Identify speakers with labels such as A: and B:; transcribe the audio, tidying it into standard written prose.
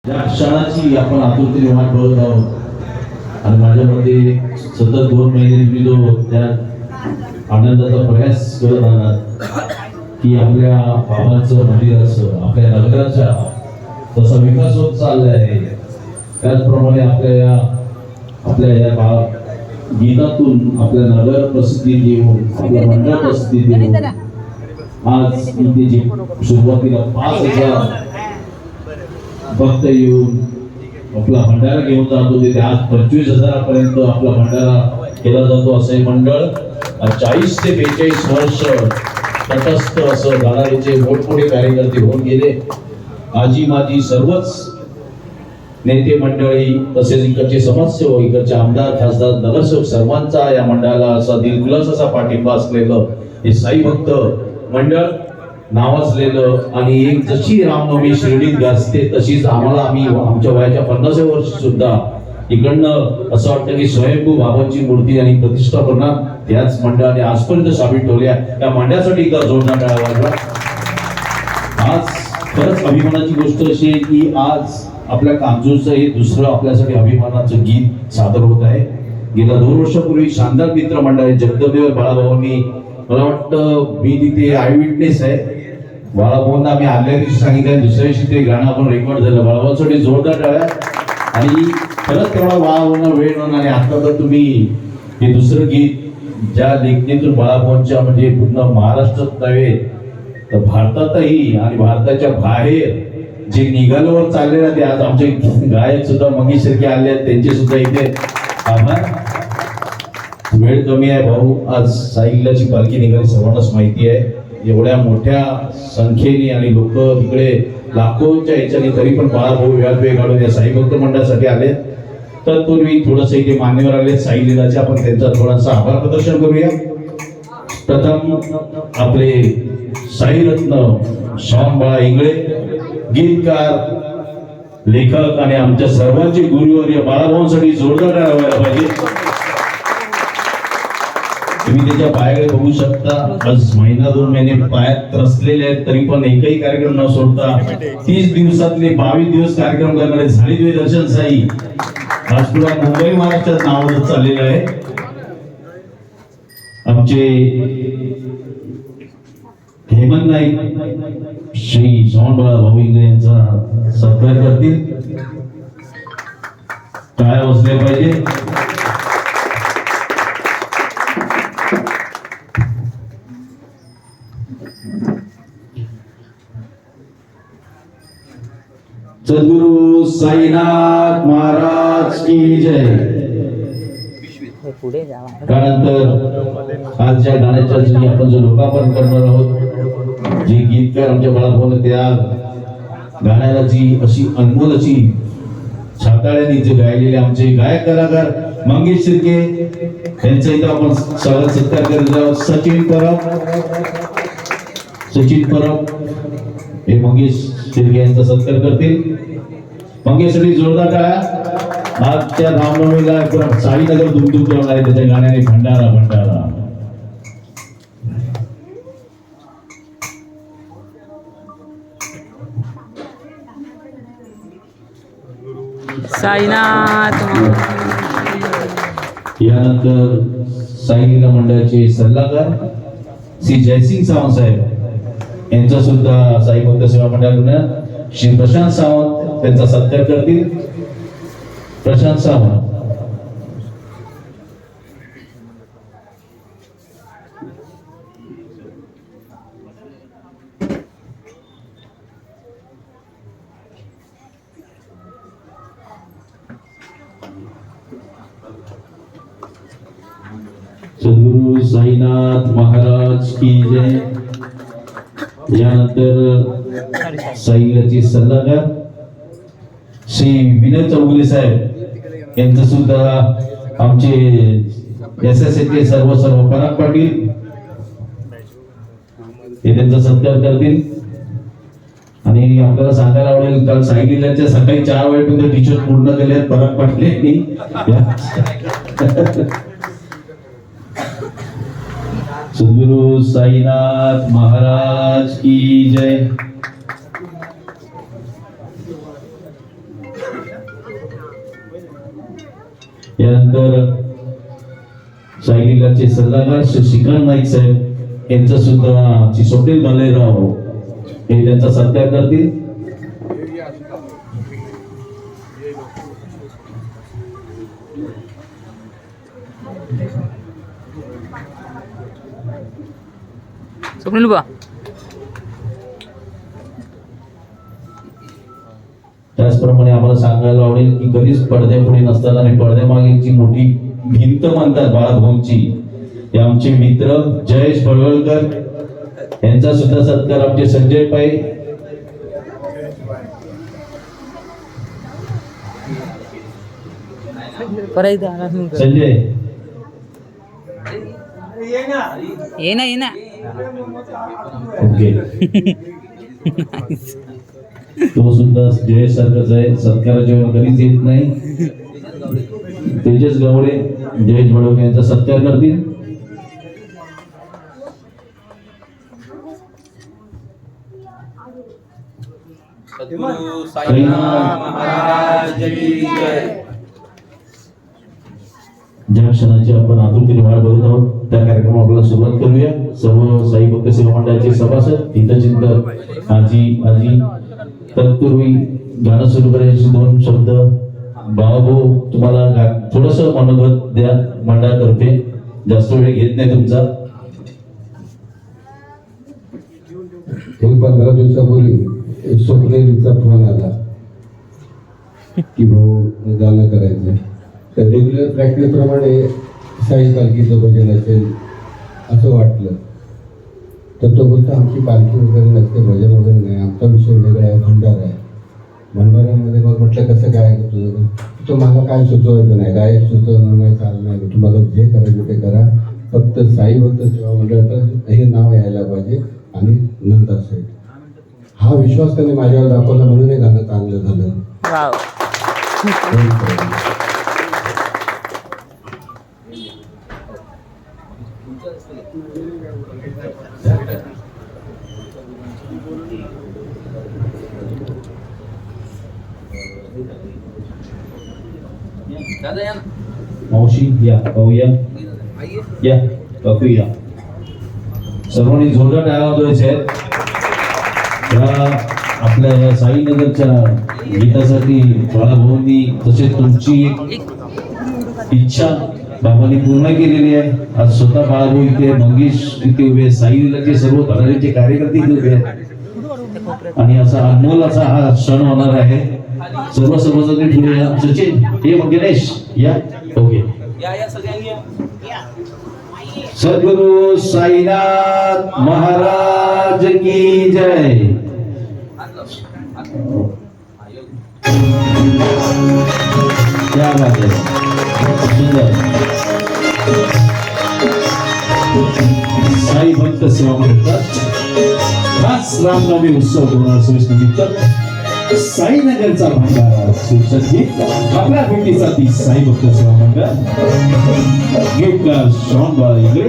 A: या क्षणाची आपण आतुरतेने वाट बघत आहोत आणि माझ्यामध्ये सतत 2 महिने तुम्ही जो त्या आनंदाचा प्रयास करत आहात की आपल्या बाबांचं मंदिराचं आपल्या नगराचा तसा विकास होत चालला आहे. त्याचप्रमाणे आपल्या या गीतातून आपल्या नगर प्रसिद्धी देऊन आपल्या मंडळ प्रसिद्धी देऊन आज इथे जे सुरुवातीला 5,000 भक्त येऊन आपला भंडारा घेऊन जातो ते आज 25,000 पर्यंत आपला भंडारा केला जातो. असे मंडळ 40 ते 42 वर्ष तटस्थ असं गाडाचे मोठमोठे कार्यकर्ते होऊन गेले. आजी माजी सर्वच नेते मंडळी तसेच इकडचे समाजसेवक इकडचे आमदार खासदार नगरसेवक सर्वांचा या मंडळाला असा दिलखुलास असा पाठिंबा असलेलं हे साई भक्त मंडळ नावाजलेलं आणि एक जशी रामनवमी शिर्डीत गाजते तशीच आम्हाला आम्ही आमच्या वयाच्या 50व्या वर्षी सुद्धा इकडनं असं वाटतं की स्वयंभू बाबांची मूर्ती आणि प्रतिष्ठा करणार त्याच मंडळाने आजपर्यंत साबित ठेवल्या. त्या मंडळासाठी एकदा जोरदार टाळ्या वाजवा. आज खरंच अभिमानाची गोष्ट अशी आहे की आज आपल्या कांजूरचं हे दुसरं आपल्यासाठी अभिमानाचं गीत सादर होत आहे. गेल्या 2 वर्षापूर्वी शानदार मित्र मंडळ जगदंबेवर बाळाभाऊंनी मला वाटतं मी तिथे आय विटनेस आहे. बाळाभाऊंना आम्ही आदल्या दिवशी सांगितलं दुसऱ्या दिवशी ते गाणं आपण रेकॉर्ड झालं. बाळाभाऊसाठी जोरदार टाळ्या. आणि खरंच तेवढा वाळ होणं वेळ होणं आणि आता तर तुम्ही हे दुसरं गीत ज्या लेखणीतून बाळाभाऊंच्या म्हणजे पूर्ण महाराष्ट्रात नव्हे तर भारतातही आणि भारताच्या बाहेर जे निघाल्यावर चाललेलं ते आज आमचे गायक सुद्धा मंगेशरके आले आहेत त्यांचे सुद्धा इथे आभार. वेळ कमी आहे भाऊ. आज साईलाची पालखी निघाली सर्वांनाच माहिती आहे. एवढ्या मोठ्या संख्येने आणि लोक इकडे लाखोच्या याच्याने तरी पण बाळाभाऊ वेळ काढून या साई भक्त मंडळासाठी आले. तत्पूर्वी थोडस इथे मान्यवर आले साई लीलाचे आपण त्यांचा थोडासा आभार प्रदर्शन करूया. प्रथम आपले साईरत्न श्याम बाळा इंगळे गीतकार लेखक आणि आमच्या सर्वांचे गुरुवर्य बाळाभाऊंसाठी जोरदार टाळ्या व्हायला पाहिजे. तुम्ही त्याच्या पायाकडे बघू शकता. आज महिना 2 महिने पायात त्रसलेले आहेत तरी पण एकही कार्यक्रम न सोडता 30 दिवसातले 22 दिवस कार्यक्रम करणारे झाडीद्वे दर्शन साई आज पुन्हा मुंबई महाराष्ट्रात नावाजत चाललेलं आहे. आमचे हेमंत नाईक श्री श्रावणबाळा भाऊ इंगळे यांचा सत्कार करतील. टाळ्या वाजल्या पाहिजे. सद्गुरु साईनाथ महाराज की जय. त्यानंतर आज ज्या गाण्याच्या जी आपण जो लोकार्पण करणार आहोत जे गीतकार आमच्या बाळाभाऊने त्या गाण्याला जी अशी अनमोल अशी छाताळ्यांनी जे गायलेले आमचे गायक कलाकार मंगेश शिर्के यांचं इथं आपण स्वागत सत्कार करत आहोत. सचिन परब हे मंगेश शिर्के यांचा सत्कार करतील. मंगेशसाठी जोरदार टाळ्या. आजच्या रामनवमीला साईनगर दुमदुम करणार आहे त्याच्या गाण्याने भंडारा भंडारा.
B: साईनाथ.
A: यानंतर साई लीला मंडळाचे सल्लागार श्री जयसिंग सावंत साहेब यांचा सुद्धा साई भक्त सेवा मंडळाकडून श्री प्रशांत सावंत त्यांचा सत्कार करतील. प्रशांत सावंत. सद्गुरु साईनाथ महाराज की जय. यानंतर साईलाचे सल्लागार श्री विनय चौगुले साहेब यांचं सुद्धा आमचे SSA सर्व पराग पाटील हे त्यांचा सत्कार करतील. आणि आपल्याला सांगायला आवडेल काल साई लीलाच्या सकाळी 4 वाजेपर्यंत टीचर पूर्ण केले आहेत पराग पाटील. सद्गुरु साईनाथ महाराज की जय. यानंतर साईलीलाचे सल्लागार श्री श्रीकांत नाईक साहेब यांचं सुद्धा श्री स्वप्नील भालेराव हे त्यांचा सत्कार करतील.
B: स्वप्नील बा
A: त्याचप्रमाणे आम्हाला सांगायला आवडेल की कधीच पडद्यापुढे नसताना आणि पडद्यामागेची मोठी भिंत म्हणतात बाळाभाऊंची, हे आमचे मित्र जयेश बळवळकर यांचा सुद्धा सत्कार आमचे संजय पै संजय
B: ये ना
A: ओके तो सुद्धा जयेश सारखाच आहे, सत्काराच्या वेळेला कधीच येत नाही. तेजस गवळे जयेश बळवकर यांचा सत्कार करतील.
C: सद्गुरु साईनाथ महाराज की जय.
A: ज्या क्षणाची आपण आतुरतेने वाट बघत आहोत त्या कार्यक्रमाला आपल्याला सुरुवात करूया. सर्व साई भक्त सेवा मंडळाचे सभासद हितचिंतक आजी तत्पूर्वी गाणं सुरू करायचे 2 शब्द बाळाभाऊ तुम्हाला थोडस मनोगत द्या मंडळातर्फे, जास्त वेळ घेत नाही तुमचा.
D: 15 दिवसापूर्वी स्वप्नीलचा फोन आला की भाऊ गाणं करायचं. तर रेग्युलर प्रॅक्टिस प्रमाणे साई पालखीचं भजन असेल असं वाटलं, तर तो बोलतो आमची पालखी वगैरे नसते, भजन वगैरे नाही, आमचा विषय वेगळा आहे, भंडारा आहे. भंडाऱ्यामध्ये मग म्हटलं कसं काय तुझं, तो मला काय सुचवायचं नाही, गायक सुचवणार नाही, चालणार नाही, तुम्हाला जे करायचं ते करा, फक्त साई भक्त सेवा मंडळाचं हे नाव यायला पाहिजे आणि नंतर साई. हा विश्वास त्याने माझ्यावर दाखवला म्हणून हे गाणं चांगलं झालं.
C: दादा या ना.
A: मावशी या, भाऊ या, काकू या. सर्वांनी जोरदार टाळ्या वाजवायच्या आहेत. आपल्या या साईनगरच्या गीतासाठी बाळाभाऊंनी तसेच तुमची इच्छा बाबांनी पूर्ण केलेली आहे. आज स्वतः बाळाभाऊ इथे, मंगेश इथे उभे, साईलीलाचे सर्व घराण्याचे कार्यकर्ते इथे उभे आहेत आणि असा अनमोल असा हा क्षण होणार आहे. सर्व सभासदांनी पुढे या. सचिन हे मग गणेश या. ओके
C: या सगळ्यांनी या.
A: सद्गुरु साईनाथ महाराज की जय. क्या बात है, सुंदर. साई भक्त सेवा मंडळ खास रामनवमी उत्सव 2026 निमित्त साईनगरचा भंडारा शीर्षक गीत आपल्या भेटीसाठी साई भक्त सेवा मंडळ गीतकार श्रवण बाळा इंगळे.